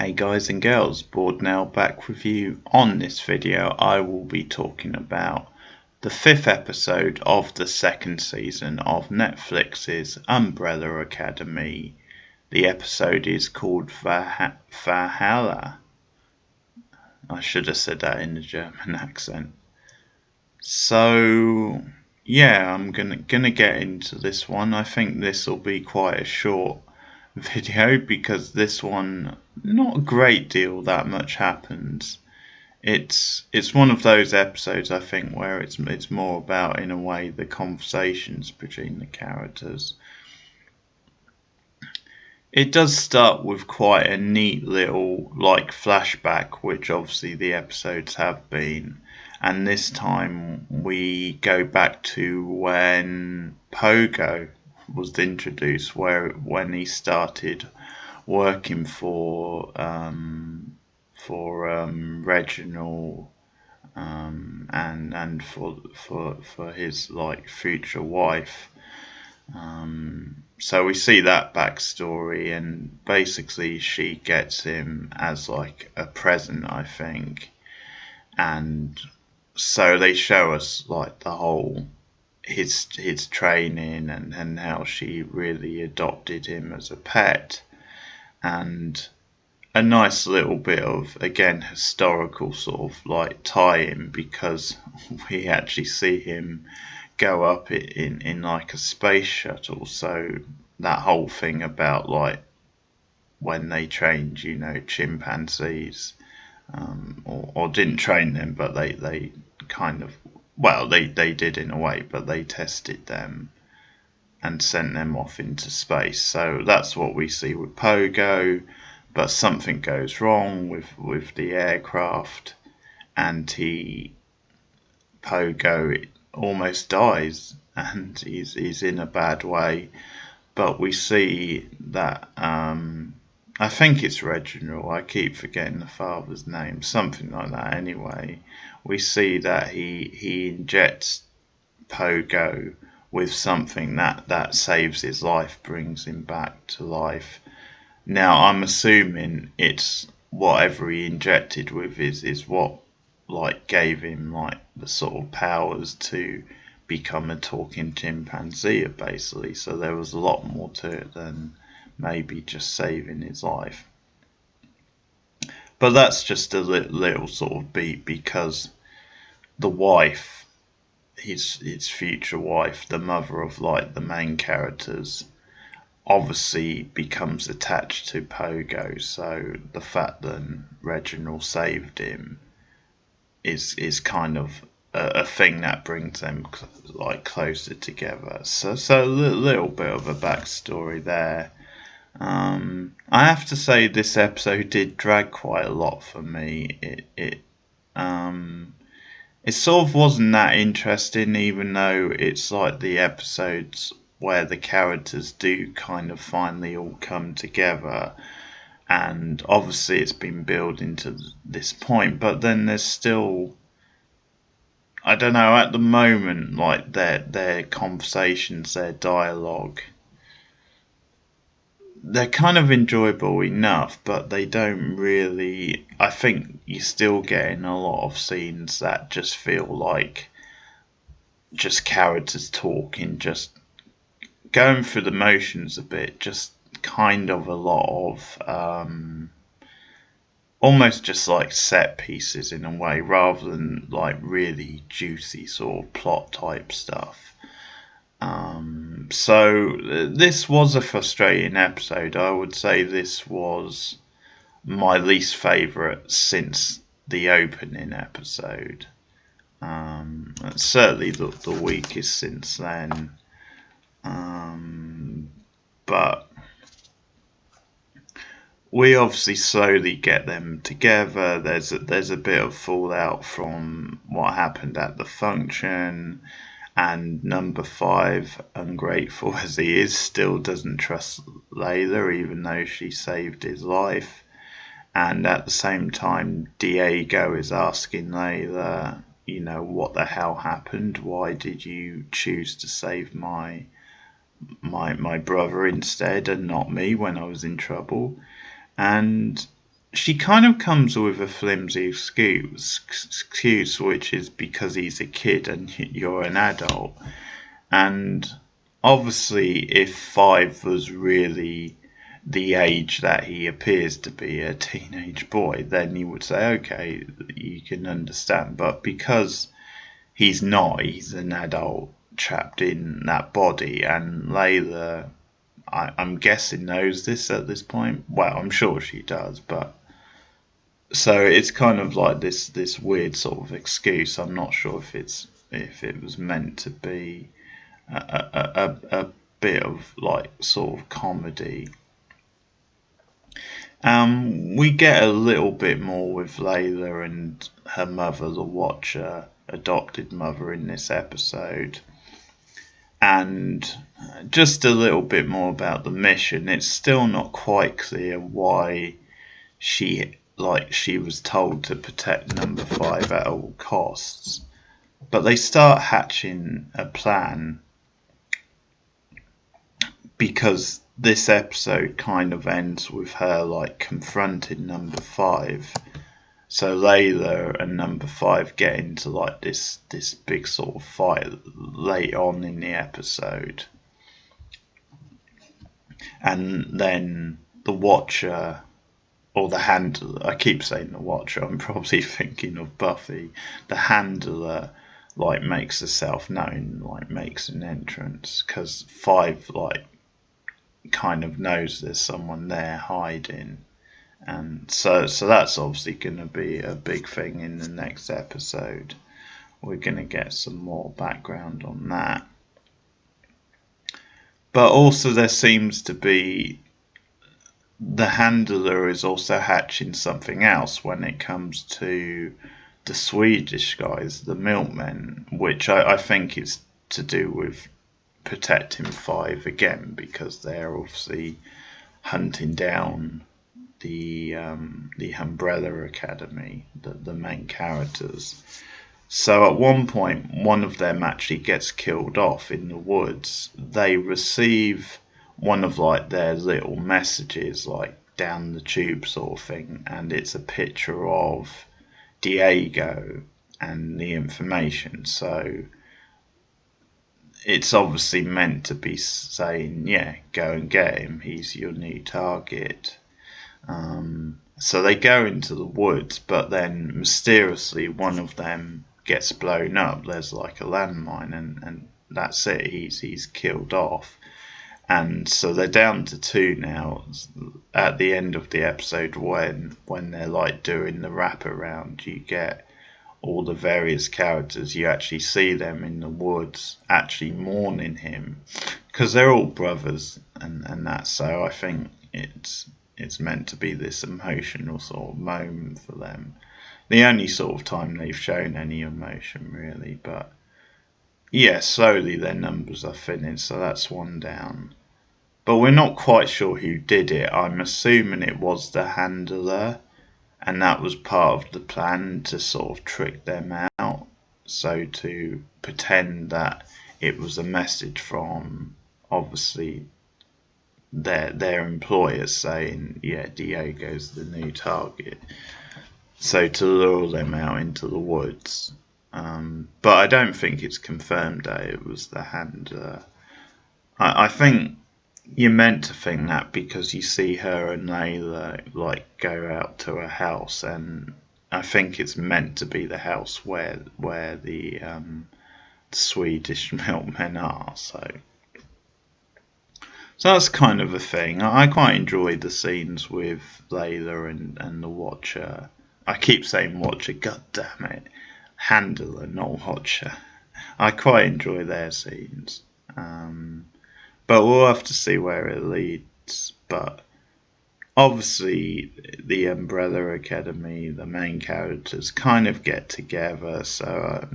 Hey guys and girls, Board now back with you. On this video I will be talking about the 5th episode of the 2nd season of Netflix's Umbrella Academy. The episode is called Valhalla. I should have said that in a German accent. So yeah, I'm gonna get into this one. I think this will be quite a short video because this one, not a great deal that much happens. It's one of those episodes I think where it's more about, in a way, the conversations between the characters. It does start with quite a neat little flashback, which obviously the episodes have been, and this time we go back to when Pogo was introduced, when he started working for Reginald, and for his future wife. So we see that backstory, and basically she gets him as a present, I think, and so they show us the whole his training, and how she really adopted him as a pet, and a nice little bit of, again, historical sort of tie-in, because we actually see him go up in a space shuttle. So that whole thing about when they trained chimpanzees, or didn't train them, but they kind of, well, they did in a way, but they tested them and sent them off into space. So that's what we see with Pogo, but something goes wrong with the aircraft, and Pogo almost dies, and he's in a bad way. But we see that, I think it's Reginald, I keep forgetting the father's name, something like that anyway. We see that he injects Pogo with something that saves his life, brings him back to life. Now I'm assuming it's whatever he injected with is what gave him the sort of powers to become a talking chimpanzee, basically. So there was a lot more to it than maybe just saving his life. But that's just a little sort of beat, because the wife, his future wife, the mother of the main characters, obviously becomes attached to Pogo. So the fact that Reginald saved him is kind of a thing that brings them closer together. So a little bit of a backstory there. I have to say this episode did drag quite a lot for me. It sort of wasn't that interesting, even though it's the episodes where the characters do kind of finally all come together, and obviously it's been building to this point. But then there's still, I don't know, at the moment, their conversations, their dialogue, they're kind of enjoyable enough, but they don't really, I think you're still getting a lot of scenes that just feel like just characters talking, just going through the motions a bit, just kind of a lot of almost just set pieces in a way, rather than really juicy sort of plot type stuff. So this was a frustrating episode. I would say this was my least favourite since the opening episode. Certainly the weakest since then. But we obviously slowly get them together. There's a bit of fallout from what happened at the function, and number 5, ungrateful as he is, still doesn't trust Layla, even though she saved his life. And at the same time, Diego is asking Layla, what the hell happened? Why did you choose to save my brother instead, and not me, when I was in trouble? And she kind of comes with a flimsy excuse, which is because he's a kid and you're an adult. And obviously, if Five was really the age that he appears to be, a teenage boy, then you would say, okay, you can understand. But because he's not, he's an adult trapped in that body, and Layla, I'm guessing, knows this at this point. Well, I'm sure she does, but so it's kind of like this weird sort of excuse. I'm not sure if it was meant to be a bit of like sort of comedy. We get a little bit more with Layla and her mother, the Watcher, adopted mother, in this episode, and just a little bit more about the mission. It's still not quite clear why she was told to protect number 5 at all costs, but they start hatching a plan because this episode kind of ends with her like confronting number 5. So Layla and number 5 get into like this big sort of fight late on in the episode, and then the Watcher, or the Handler, I keep saying the Watcher, I'm probably thinking of Buffy. The Handler like makes herself known, like makes an entrance, because 5 like kind of knows there's someone there hiding, and so that's obviously going to be a big thing in the next episode. We're going to get some more background on that, but also there seems to be, the Handler is also hatching something else when it comes to the Swedish guys, the Milkmen, which I think is to do with protecting 5 again, because they're obviously hunting down the Umbrella Academy, the main characters. So at one point, one of them actually gets killed off in the woods. They receive one of like their little messages, like down the tube sort of thing, and it's a picture of Diego and the information. So it's obviously meant to be saying, yeah, go and get him, he's your new target. So they go into the woods, but then mysteriously one of them gets blown up. There's like a landmine, and that's it, he's killed off. And so they're down to 2 now. At the end of the episode, when they're like doing the wraparound, you get all the various characters. You actually see them in the woods actually mourning him, because they're all brothers and that. So I think it's meant to be this emotional sort of moment for them. The only sort of time they've shown any emotion really, but yeah, slowly their numbers are thinning, so that's 1 down. But we're not quite sure who did it. I'm assuming it was the Handler, and that was part of the plan to sort of trick them out. So to pretend that it was a message from obviously their employers saying, yeah, Diego's the new target. So to lure them out into the woods. But I don't think it's confirmed that it was the Handler. I think you're meant to think that because you see her and Layla like go out to a house, and I think it's meant to be the house where the Swedish milkmen are. So that's kind of a thing. I quite enjoy the scenes with Layla and the Watcher. I keep saying Watcher, god damn it. Handler, not Watcher. I quite enjoy their scenes. But we'll have to see where it leads. But obviously the Umbrella Academy, the main characters, kind of get together. So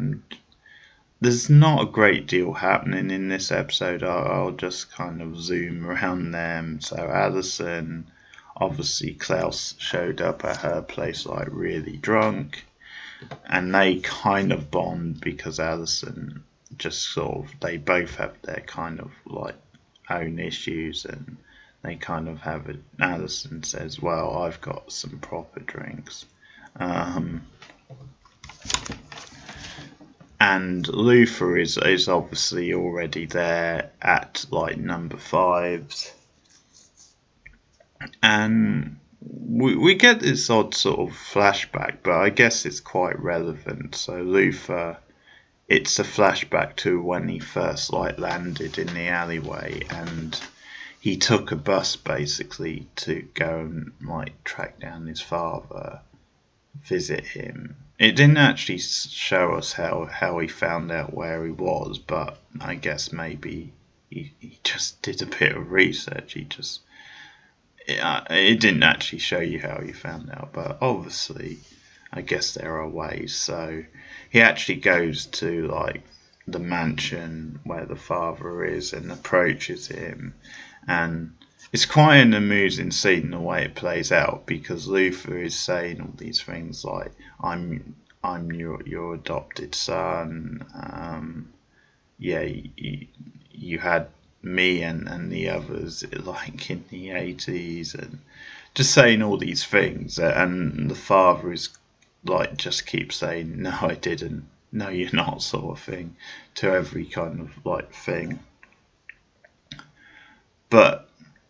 there's not a great deal happening in this episode. I'll just kind of zoom around them. So Alison, obviously Klaus showed up at her place like really drunk, and they kind of bond because Alison just sort of, they both have their kind of like own issues, and they kind of have it. Alison says, "Well, I've got some proper drinks." And luffa is obviously already there at like number 5's, and we get this odd sort of flashback, but I guess it's quite relevant. So luffa, it's a flashback to when he first like landed in the alleyway, and he took a bus basically to go and like track down his father, visit him. It didn't actually show us how he found out where he was, but I guess maybe he just did a bit of research. It didn't actually show you how he found out, but obviously I guess there are ways. So he actually goes to like the mansion where the father is and approaches him, and it's quite an amusing scene the way it plays out, because Luther is saying all these things like, I'm your adopted son. Yeah, you had me and the others like in the 80s, and just saying all these things, and the father is like just keeps saying, no, I didn't, no, you're not, sort of thing, to every kind of like thing. But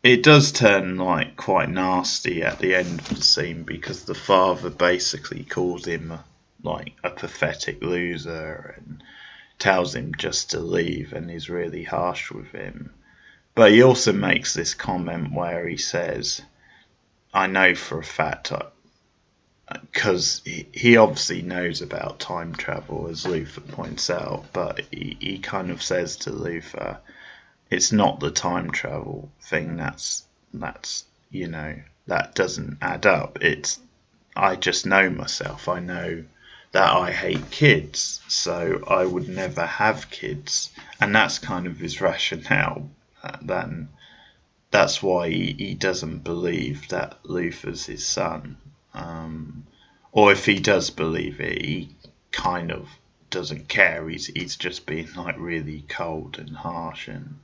it does turn like quite nasty at the end of the scene, because the father basically calls him like a pathetic loser and tells him just to leave, and is really harsh with him. But he also makes this comment where he says, I know for a fact, because he obviously knows about time travel, as Luther points out, but he kind of says to Luther, it's not the time travel thing that's that doesn't add up. It's, I just know myself. I know that I hate kids, so I would never have kids, and that's kind of his rationale. Then that's why he doesn't believe that Luther's his son, or if he does believe it, he kind of doesn't care. He's just being like really cold and harsh and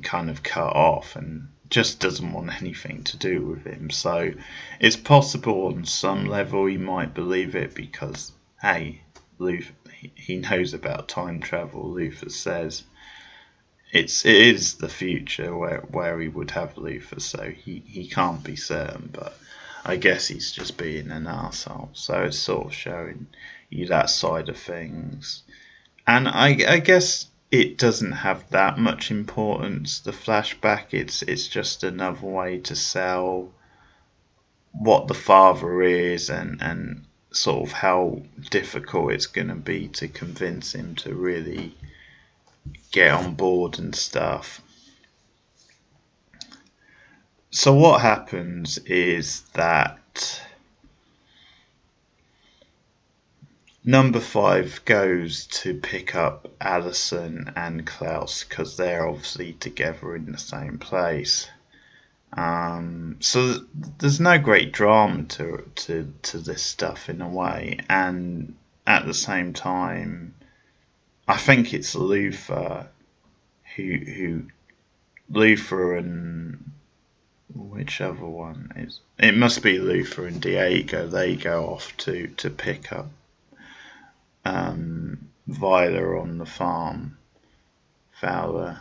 kind of cut off, and just doesn't want anything to do with him. So it's possible on some level he might believe it, because hey, Luther, he knows about time travel. Luther says it is the future where he would have Luther, so he can't be certain, but I guess he's just being an arsehole. So it's sort of showing you that side of things. And I guess it doesn't have that much importance, the flashback. It's just another way to sell what the father is, and sort of how difficult it's going to be to convince him to really get on board and stuff. So what happens is that number 5 goes to pick up Alison and Klaus, because they're obviously together in the same place. So there's no great drama to this stuff in a way, and at the same time, I think it's Luther who Luther and which other one is? It must be Luther and Diego. They go off to pick up Viola on the farm, Fowler,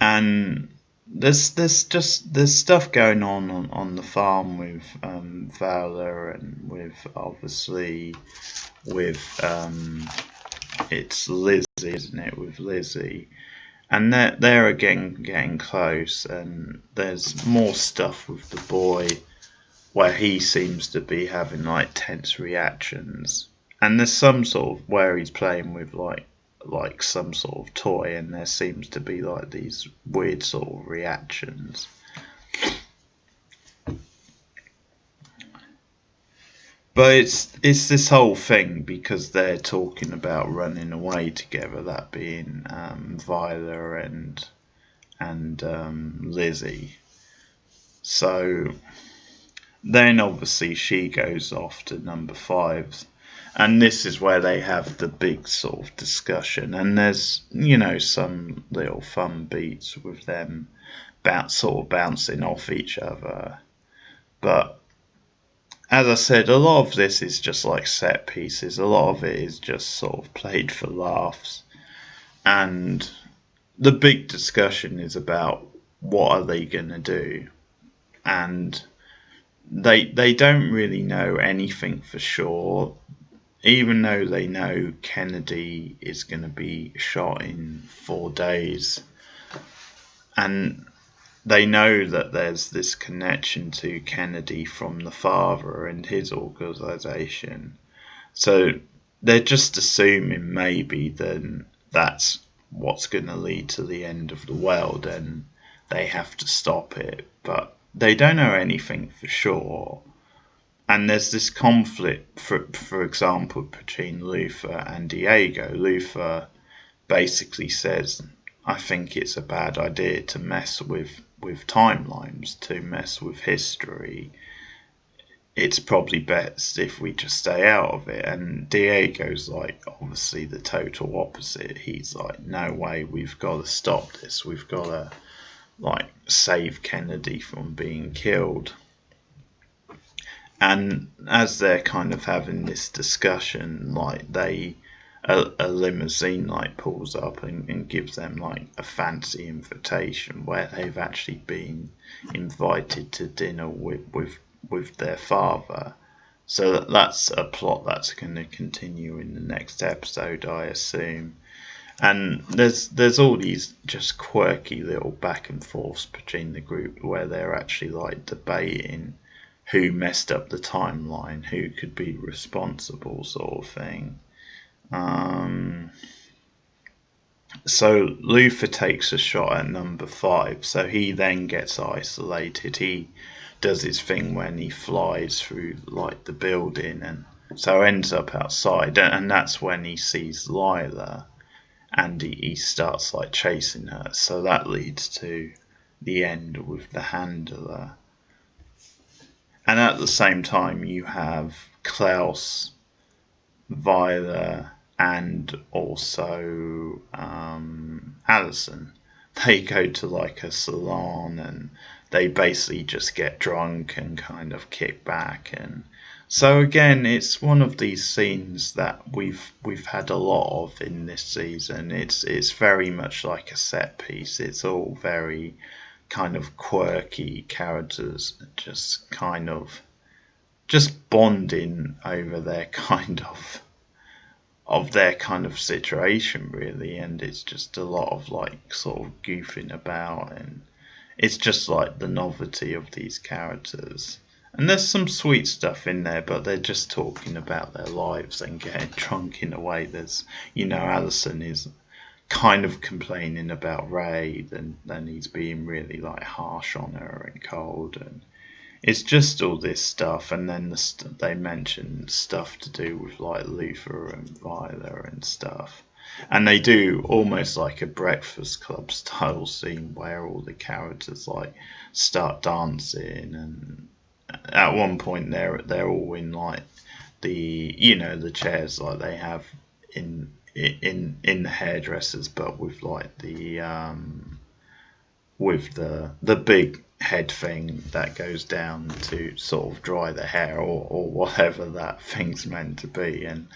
and there's stuff going on the farm with Viola, and with obviously with it's Lizzie, isn't it? With Lizzie, and they're again getting close, and there's more stuff with the boy where he seems to be having like tense reactions, and there's some sort of where he's playing with like some sort of toy, and there seems to be like these weird sort of reactions. But it's this whole thing, because they're talking about running away together, that being Viola and Lizzie. So then obviously she goes off to number 5's, And this is where they have the big sort of discussion, and there's, some little fun beats with them sort of bouncing off each other. But as I said, a lot of this is just like set pieces. A lot of it is just sort of played for laughs. And the big discussion is about what are they going to do. And they don't really know anything for sure, even though they know Kennedy is going to be shot in 4 days. And they know that there's this connection to Kennedy from the father and his organisation. So they're just assuming maybe then that's what's going to lead to the end of the world and they have to stop it. But they don't know anything for sure. And there's this conflict, for example, between Luther and Diego. Luther basically says, I think it's a bad idea to mess with timelines, to mess with history. It's probably best if we just stay out of it. And Diego's like, obviously the total opposite. He's like, no way, we've got to stop this. We've got to save Kennedy from being killed. And as they're kind of having this discussion, a limousine pulls up and gives them a fancy invitation where they've actually been invited to dinner with their father. So that's a plot that's going to continue in the next episode, I assume. And there's all these just quirky little back and forths between the group where they're actually debating who messed up the timeline, who could be responsible, sort of thing. So Luther takes a shot at number 5, so he then gets isolated. He does his thing when he flies through the building, and so ends up outside, and that's when he sees Layla, and he starts chasing her. So that leads to the end with the handler. And at the same time you have Klaus, Viola, and also Alison. They go to a salon and they basically just get drunk and kind of kick back. And so again, it's one of these scenes that we've had a lot of in this season. It's very much like a set piece. It's all very kind of quirky characters, just bonding over their kind of situation, really. And it's just a lot of sort of goofing about, and it's just the novelty of these characters. And there's some sweet stuff in there, but they're just talking about their lives and getting drunk in a way. There's, Alison is kind of complaining about Ray, then he's being really harsh on her and cold, and it's just all this stuff. And then they mention stuff to do with Luther and Viola and stuff, and they do almost a Breakfast Club style scene where all the characters start dancing, and at one point they're all in the chairs they have in the hairdressers, but with the big head thing that goes down to sort of dry the hair or whatever that thing's meant to be, and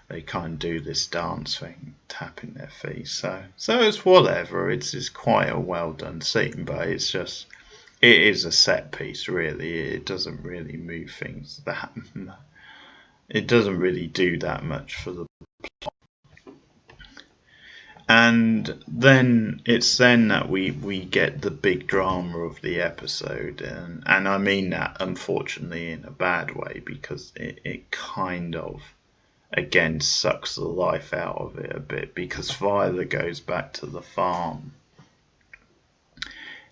they kind of do this dance thing, tapping their feet. So it's whatever. It's quite a well done scene, but it is a set piece, really. It doesn't really move things that. It doesn't really do that much for the plot. And then it's then that we get the big drama of the episode, and I mean that unfortunately in a bad way, because it kind of again sucks the life out of it a bit, because Viola goes back to the farm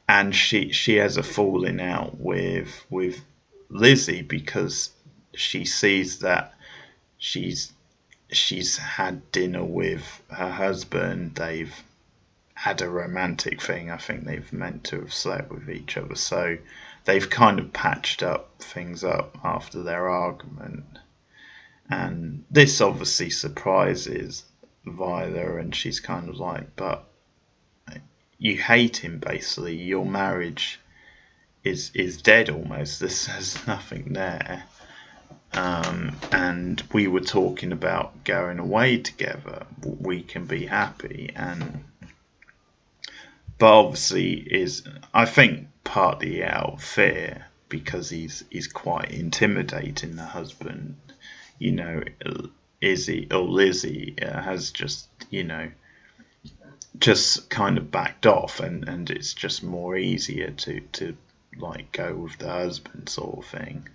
and she has a falling out with Lizzie, because she sees that she's had dinner with her husband. They've had a romantic thing. I think they've meant to have slept with each other. So they've kind of patched things up after their argument. And this obviously surprises Viola, and she's kind of like, but you hate him basically. Your marriage is dead almost. There's nothing there. And we were talking about going away together. We can be happy, and but obviously is, I think, partly out of fear because he's quite intimidating, the husband. You know, Izzy or Lizzie has just, just kind of backed off, and it's just more easier to like go with the husband sort of thing.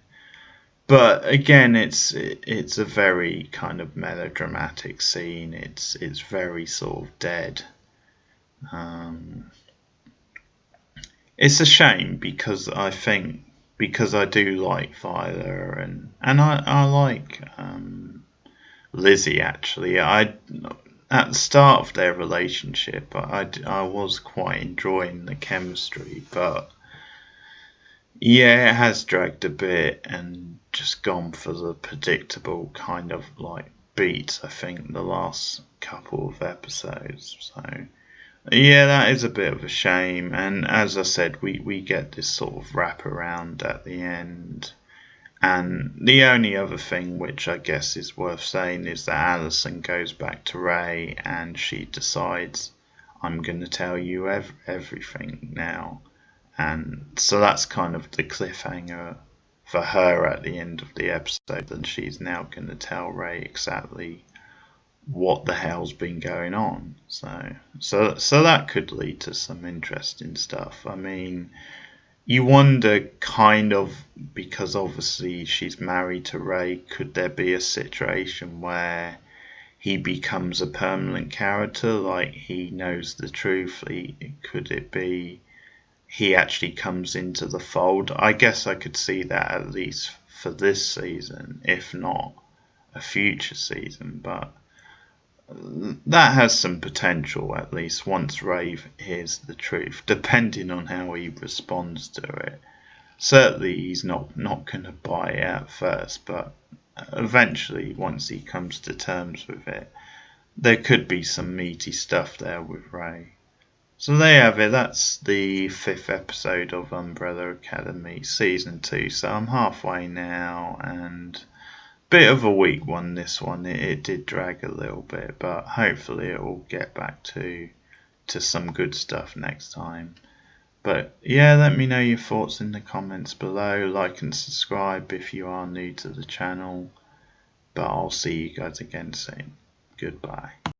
But again, it's a very kind of melodramatic scene. It's very sort of dead. Um, it's a shame because I think, because I do like Viola, and I like Lizzie actually. I At the start of their relationship, I was quite enjoying the chemistry, but yeah, it has dragged a bit and just gone for the predictable kind of like beats, I think, the last couple of episodes. So yeah, that is a bit of a shame. And as I said, we get this sort of wraparound at the end. And the only other thing which I guess is worth saying is that Alison goes back to Ray and she decides, I'm going to tell you everything now. And so that's kind of the cliffhanger for her at the end of the episode, and she's now going to tell Ray exactly what the hell's been going on. So that could lead to some interesting stuff. I mean, you wonder kind of, because obviously she's married to Ray, could there be a situation where he becomes a permanent character, like he knows the truth? Could it be he actually comes into the fold? I guess I could see that at least for this season, if not a future season. But that has some potential, at least once Rave hears the truth, depending on how he responds to it. Certainly he's not going to buy it at first, but eventually, once he comes to terms with it, there could be some meaty stuff there with Ray. So there you have it. That's the 5th episode of Umbrella Academy Season 2. So I'm halfway now, and bit of a weak one, this one. It did drag a little bit, but hopefully it will get back to some good stuff next time. But yeah, let me know your thoughts in the comments below. Like and subscribe if you are new to the channel. But I'll see you guys again soon. Goodbye.